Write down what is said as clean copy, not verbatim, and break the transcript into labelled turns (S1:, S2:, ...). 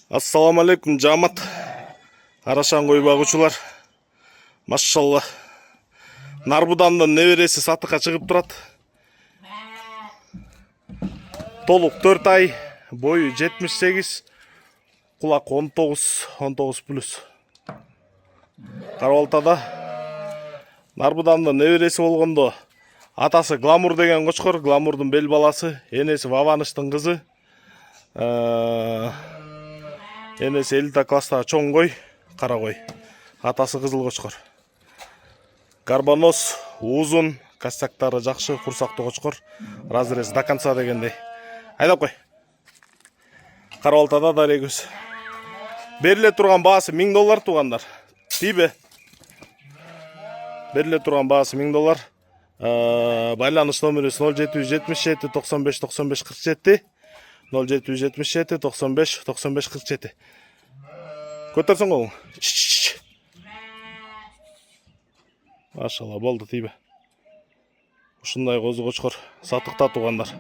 S1: Ассаламу алейкум, жамат. Арашан кой багучулар. Машалла. Нарбудандан небереси сатыкка чыгып турат. Толук 4 ай, бою 78, кулак 19 плюс. Карабалтада Нарбудандан небереси болгондо атасы Гламур деген кочкор, Гламурдун бел баласы, энеси Ваваныштын кызы. Энеси 50 класстагы чоң кой, кара кой. Атасы кызыл кочкор. Карбонос, узун, костяктары жакшы, курсактуу кочкор. Разрез до конца дегендей. Айдап кой. Карабалтада дария көз. Бериле турган баасы $1000 тугандар. Тийби? Бериле турган баасы $1000. Байланыш номерибиз 0777 95 95 47. 0777 95 95 47. Көтөрсөң колуң. Машалла, болду тийби. Ушундай козу кочкор сатыкта тугандар.